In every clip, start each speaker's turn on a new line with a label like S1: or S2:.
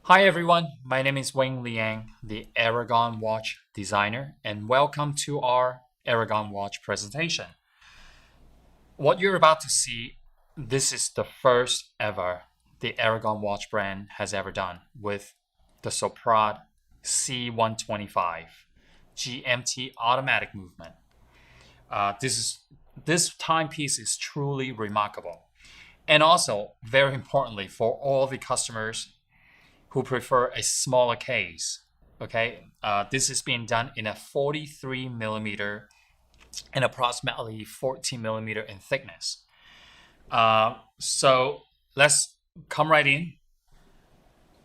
S1: Hi everyone, my name is Wayne Liang, the Aragon watch designer, and welcome to our Aragon watch presentation. What you're about to see, this is the first ever the Aragon watch brand has ever done with the Soprod C125 GMT automatic movement. This timepiece is truly remarkable. And also, very importantly, for all the customers who prefer a smaller case, okay, this is being done in a 43 millimeter and approximately 14 millimeter in thickness. So let's come right in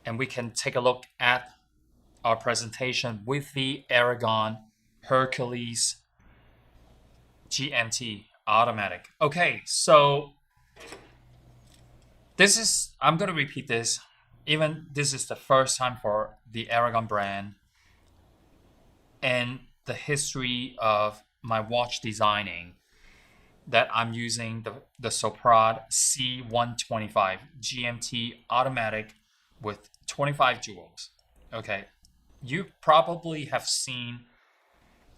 S1: and we can take a look at our presentation with the Aragon Hercules GMT automatic. Okay, so I'm going to repeat this. Even this is the first time for the Aragon brand and the history of my watch designing that I'm using the Soprod C125 GMT automatic with 25 jewels. Okay, you probably have seen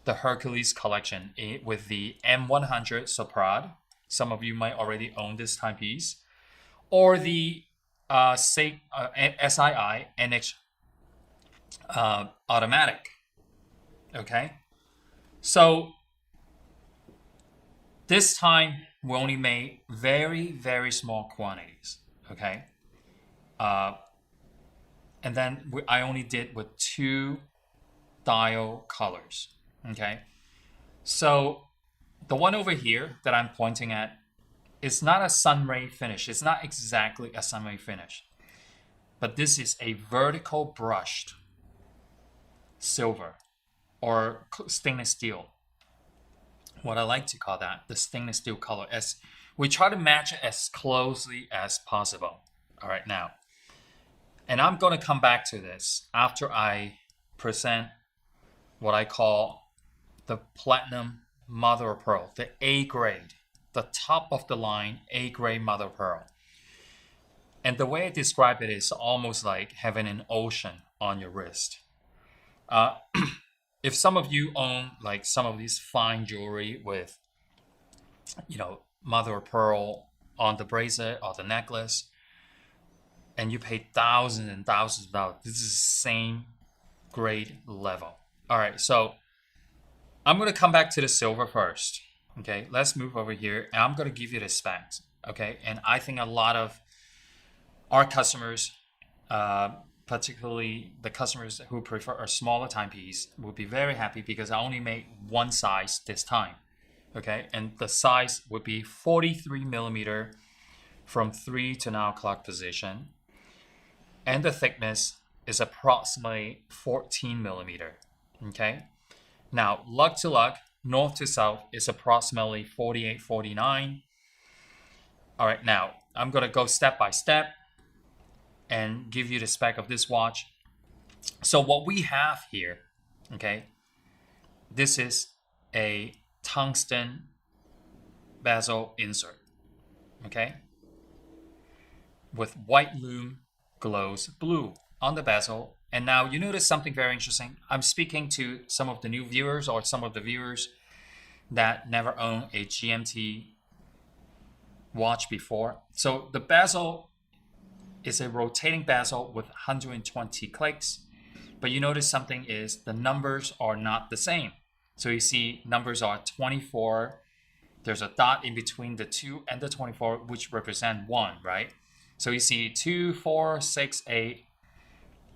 S1: the Hercules collection with the M100 Soprod. Some of you might already own this timepiece. Or the SII NH automatic. Okay, so this time we only made very small quantities. Okay, and then I only did with 2 dial colors. Okay, so the one over here that I'm pointing at, it's not a sunray finish. It's not exactly a sunray finish. But this is a vertical brushed silver or stainless steel. What I like to call that, the stainless steel color. As we try to match it as closely as possible. All right, now. And I'm going to come back to this after I present what I call the platinum mother of pearl, the A grade. The top of the line A grade mother of pearl. And the way I describe it is almost like having an ocean on your wrist. If some of you own like some of these fine jewelry with, mother of pearl on the bracelet or the necklace, and you pay thousands and thousands of dollars, this is the same grade level. All right, so I'm going to come back to the silver first. Okay, let's move over here. And I'm going to give you the specs. Okay, and I think a lot of our customers, particularly the customers who prefer a smaller timepiece, will be very happy because I only made one size this time. Okay, and the size would be 43 millimeter from 3 to 9 o'clock position. And the thickness is approximately 14 millimeter. Okay, now lug to lug, north to south is approximately 48, 49. All right, now I'm going to go step by step and give you the spec of this watch. So what we have here, okay, this is a tungsten bezel insert, okay, with white lume glows blue on the bezel. And now you notice something very interesting. I'm speaking to some of the new viewers or some of the viewers that never owned a GMT watch before. So the bezel is a rotating bezel with 120 clicks. But you notice something is the numbers are not the same. So you see numbers are 24. There's a dot in between the 2 and the 24, which represent 1, right? So you see 2, 4, 6, 8.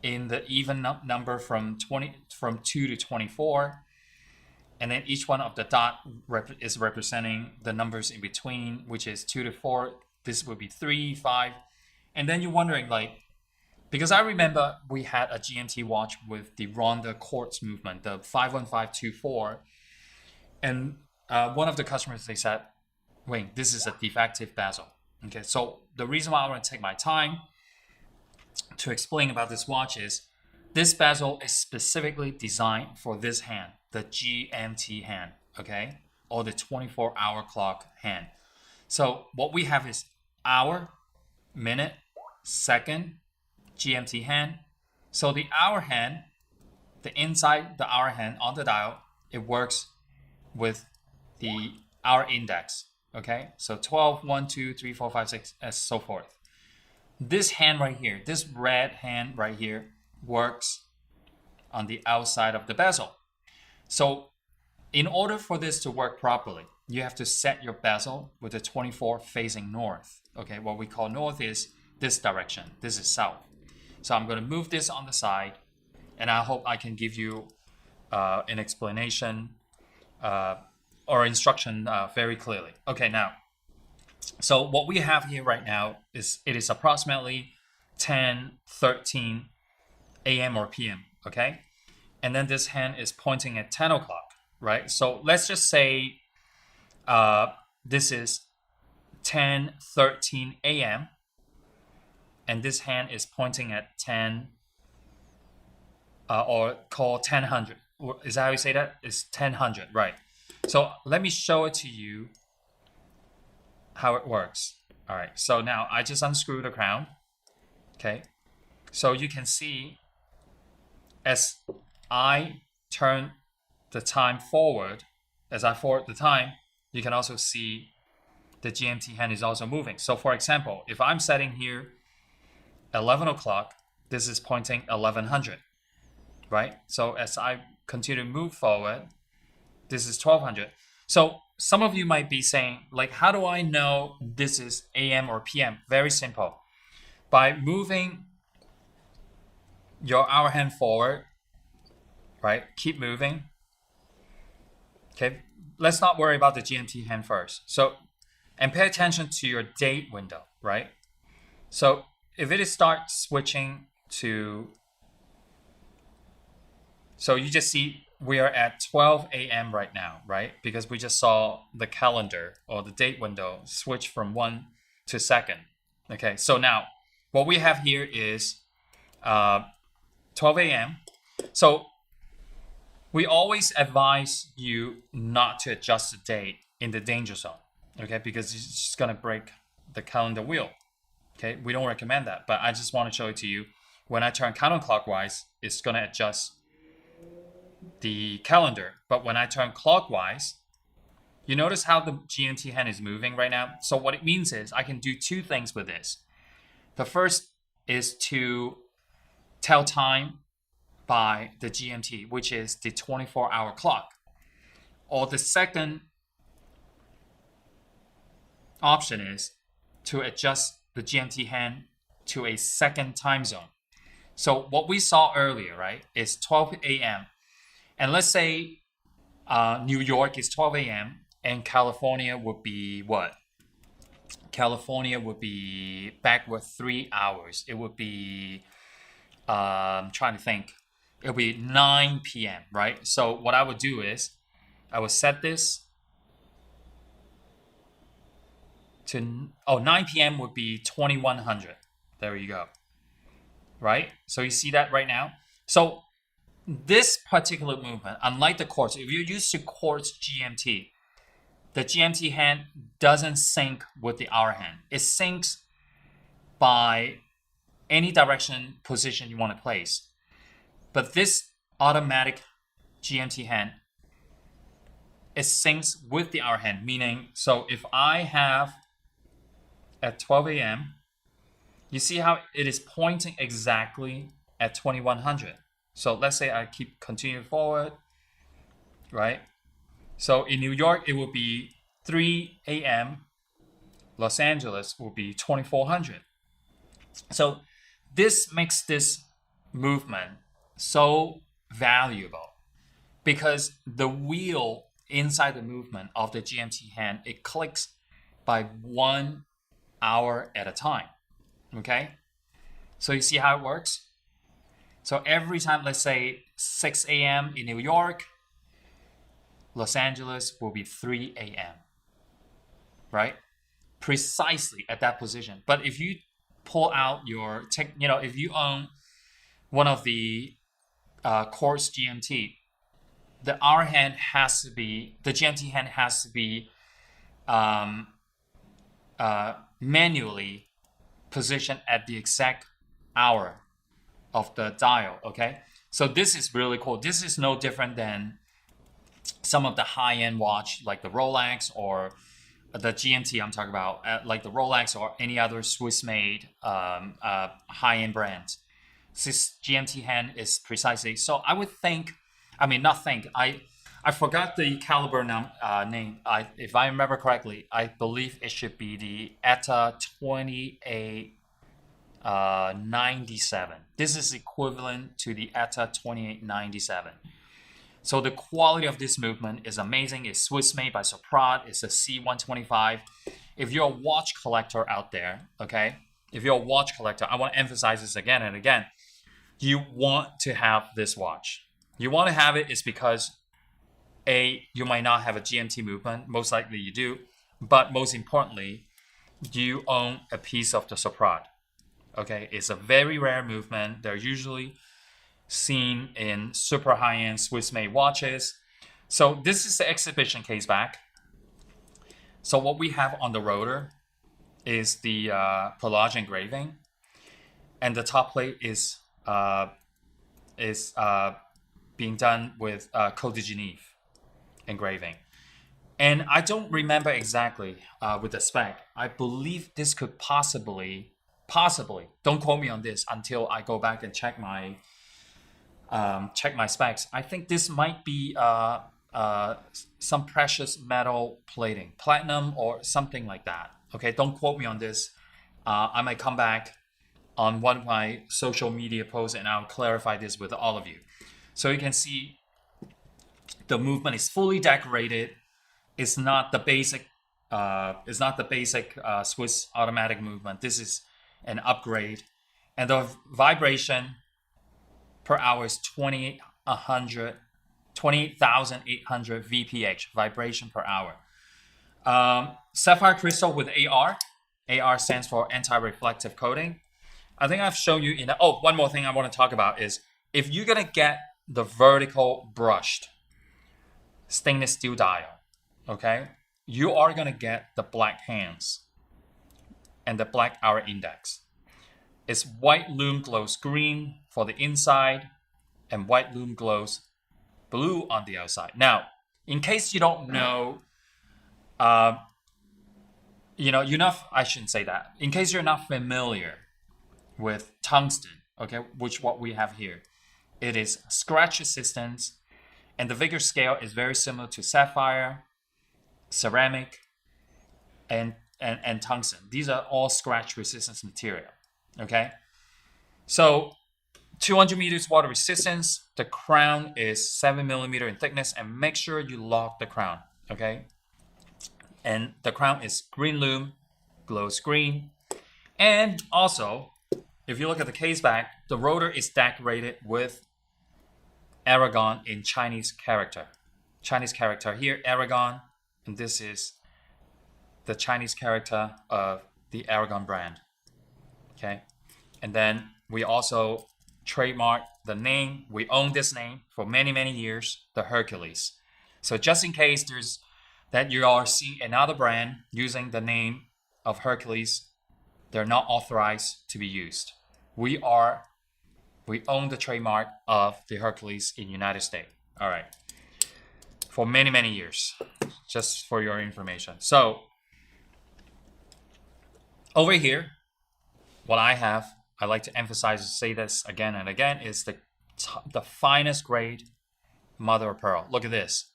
S1: In the even number from 2 to 24, and then each one of the dot is representing the numbers in between, which is 2 to 4. This would be 3, 5, and then you're wondering, like, because I remember we had a GMT watch with the Ronda quartz movement, the 51524, and one of the customers, they said, "Wait, this is a defective bezel." Okay, so the reason why I want to take my time to explain about this watch is this bezel is specifically designed for this hand, the GMT hand, okay, or the 24-hour clock hand. So what we have is hour, minute, second, GMT hand, So the hour hand, the inside the hour hand on the dial, it works with the hour index. Okay, so 12, 1, 2, 3, 4, 5, 6, and so forth. This hand right here, this red hand right here, works on the outside of the bezel. So in order for this to work properly, you have to set your bezel with the 24 facing north. Okay, what we call north is this direction. This is south. So I'm going to move this on the side, and I hope I can give you an explanation or instruction very clearly. Okay, now, so what we have here right now is it is approximately 10:13 a.m. or p.m. Okay, and then this hand is pointing at 10 o'clock, right? So let's just say this is 10:13 a.m. and this hand is pointing at 10 or call 1000. Is that how you say that? It's 1000, right? So let me show it to you how it works. All right, so now I just unscrew the crown. Okay, so you can see as I turn the time forward, as I forward the time, you can also see the GMT hand is also moving. So for example, if I'm setting here 11 o'clock, this is pointing 1100, right? So as I continue to move forward, this is 1200. So some of you might be saying, like, how do I know this is AM or PM? Very simple. By moving your hour hand forward, right? Keep moving. Okay, let's not worry about the GMT hand first. So, and pay attention to your date window, right? So if it starts switching to, so you just see we are at 12 a.m. right now, right? Because we just saw the calendar or the date window switch from 1 to second. Okay, so now what we have here is 12 a.m. So we always advise you not to adjust the date in the danger zone, okay? Because it's just gonna break the calendar wheel, okay? We don't recommend that, but I just want to show it to you. When I turn counterclockwise, it's gonna adjust the calendar, but when I turn clockwise, you notice how the GMT hand is moving right now? So what it means is I can do two things with this. The first is to tell time by the GMT, which is the 24-hour clock. Or the second option is to adjust the GMT hand to a second time zone. So what we saw earlier, right, is 12 a.m. And let's say New York is 12 a.m. and California would be what? California would be back with 3 hours. It would be, I'm trying to think, it would be 9 p.m., right? So what I would do is I would set this to, 9 p.m. would be 2100. There you go, right? So you see that right now? So this particular movement, unlike the quartz, if you're used to quartz GMT, the GMT hand doesn't sync with the hour hand. It syncs by any direction position you want to place. But this automatic GMT hand, it syncs with the hour hand, meaning, so if I have at 12 a.m., you see how it is pointing exactly at 2100. So let's say I keep continuing forward, right? So in New York, it will be 3 a.m. Los Angeles will be 2400. So this makes this movement so valuable because the wheel inside the movement of the GMT hand, it clicks by 1 hour at a time, okay? So you see how it works? So every time, let's say 6 a.m. in New York, Los Angeles will be 3 a.m., right? Precisely at that position. But if you pull out your, if you own one of the Quartz GMT, the hour hand has to be, the GMT hand has to be manually positioned at the exact hour of the dial. Okay, so this is really cool. This is no different than some of the high-end watch like the Rolex or the GMT I'm talking about, like the Rolex or any other Swiss-made high-end brand. This GMT hand is precisely so. I would think, I mean, not think. I forgot the caliber name. If I remember correctly, I believe it should be the ETA 2897. This is equivalent to the ETA 2897. So the quality of this movement is amazing. It's Swiss made by Soprod. It's a C125. If you're a watch collector out there, okay, if you're a watch collector, I want to emphasize this again and again. You want to have this watch. You want to have it is because you might not have a GMT movement. Most likely you do. But most importantly, you own a piece of the Soprod. Okay, it's a very rare movement. They're usually seen in super high-end Swiss-made watches. So this is the exhibition case back. So what we have on the rotor is the Perlage engraving, and the top plate is being done with Cote de Geneve engraving. And I don't remember exactly with the spec. I believe this could possibly, don't quote me on this until I go back and check my specs. I think this might be some precious metal plating, platinum or something like that. Okay, don't quote me on this. I might come back on one of my social media posts and I'll clarify this with all of you. So you can see the movement is fully decorated. It's not the basic. Swiss automatic movement. This is an upgrade, and the vibration per hour is 28,800 VPH vibration per hour. Sapphire crystal with AR. AR stands for anti-reflective coating. I think I've shown you in. One more thing I want to talk about is if you're gonna get the vertical brushed stainless steel dial, okay, you are gonna get the black hands and the black hour index. It's white lume glows green for the inside and white lume glows blue on the outside. Now, in case you don't know, I shouldn't say that. In case you're not familiar with tungsten, okay, which what we have here, it is scratch resistance, and the vigor scale is very similar to sapphire, ceramic, and tungsten. These are all scratch resistance material. Okay, so 200 meters water resistance. The crown is 7 millimeter in thickness, and make sure you lock the crown. Okay, and the crown is green lume, glows green, and also if you look at the case back, the rotor is decorated with ARAGON in Chinese character. Chinese character here, ARAGON, and this is the Chinese character of the ARAGON brand. Okay, and then we also trademark the name. We own this name for many, many years, the Hercules. So just in case there's that you are seeing another brand using the name of Hercules, they're not authorized to be used. We own the trademark of the Hercules in United States. All right, for many, many years, just for your information. So over here, what I like to emphasize, say this again and again, is the finest grade mother of pearl. Look at this.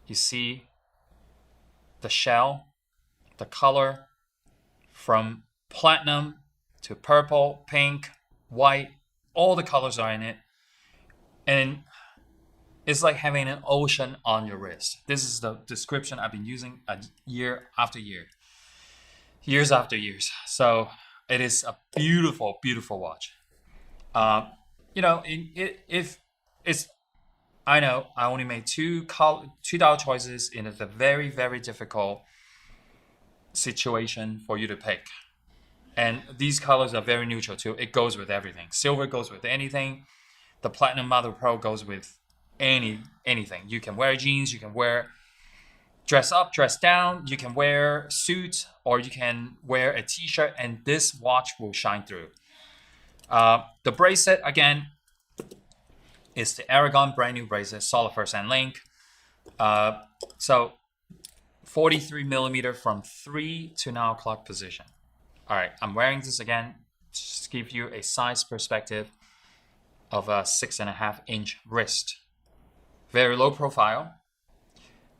S1: You see the shell, the color from platinum to purple, pink, white, all the colors are in it. And it's like having an ocean on your wrist. This is the description I've been using year after year, years after years. So it is a beautiful, beautiful watch. If it's, I know I only made two dial choices in a very, very difficult situation for you to pick. And these colors are very neutral too. It goes with everything. Silver goes with anything. The platinum mother of pearl goes with anything. You can wear jeans, you can dress up, dress down, you can wear suits, or you can wear a t-shirt, and this watch will shine through. The bracelet, again, is the ARAGON brand new bracelet, solid first hand link. So 43 millimeter from 3 to 9 o'clock position. All right, I'm wearing this again just to give you a size perspective of a 6.5-inch wrist. Very low profile.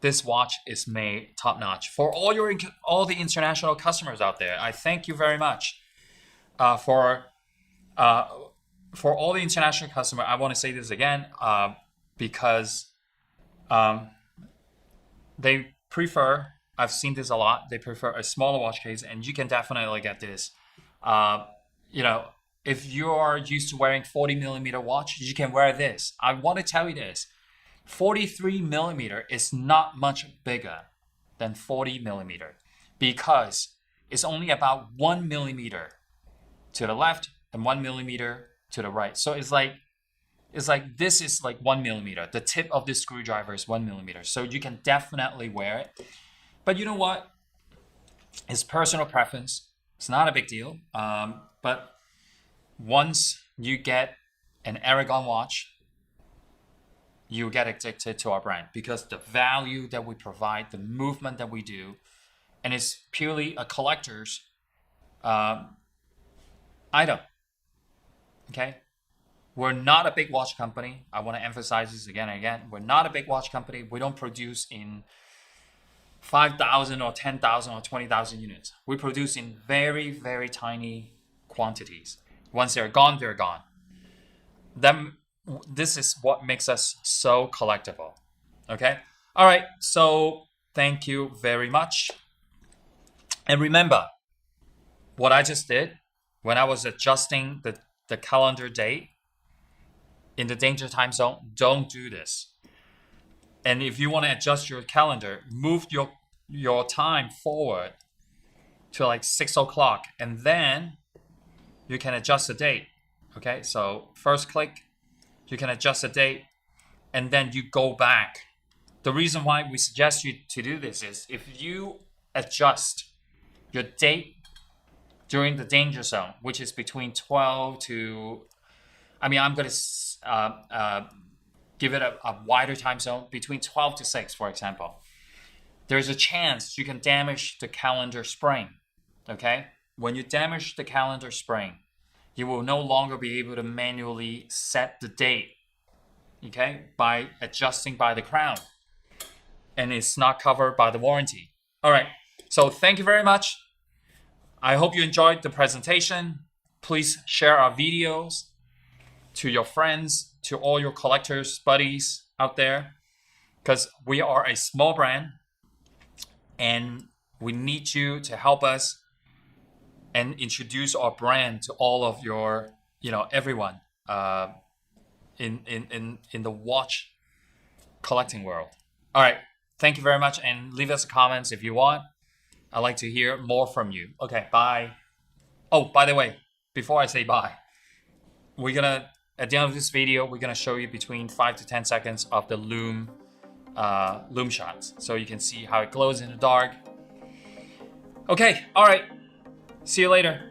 S1: This watch is made top notch for all the international customers out there. I thank you very much for all the international customers. I want to say this again because they prefer. I've seen this a lot. They prefer a smaller watch case, and you can definitely get this. You know, if you are used to wearing 40 millimeter watch, you can wear this. I want to tell you this. 43 millimeter is not much bigger than 40 millimeter because it's only about 1 millimeter to the left and 1 millimeter to the right. So it's like this is like 1 millimeter. The tip of this screwdriver is 1 millimeter. So you can definitely wear it. But you know what? It's personal preference. It's not a big deal. But once you get an ARAGON watch, you get addicted to our brand because the value that we provide, the movement that we do, and it's purely a collector's item. Okay? We're not a big watch company. I want to emphasize this again and again. We're not a big watch company. We don't produce in 5,000 or 10,000 or 20,000 units. We produce in very, very tiny quantities. Once they're gone, they're gone. This is what makes us so collectible. Okay? All right. So thank you very much. And remember what I just did when I was adjusting the calendar date in the danger time zone. Don't do this. And if you want to adjust your calendar, move your time forward to like 6 o'clock, and then you can adjust the date. Okay, so first click, you can adjust the date, and then you go back. The reason why we suggest you to do this is if you adjust your date during the danger zone, which is between 12 to, I'm going to give it a wider time zone, between 12 to 6, for example. There's a chance you can damage the calendar spring, okay? When you damage the calendar spring, you will no longer be able to manually set the date, okay, by adjusting by the crown. And it's not covered by the warranty. All right, so thank you very much. I hope you enjoyed the presentation. Please share our videos to your friends, to all your collectors, buddies out there, because we are a small brand and we need you to help us and introduce our brand to all of your, everyone in the watch collecting world. All right, thank you very much, and leave us comments if you want. I'd like to hear more from you. Okay, bye. Oh, by the way, before I say bye, at the end of this video, we're gonna show you between 5 to 10 seconds of the Lume shots, so you can see how it glows in the dark. Okay, all right. See you later.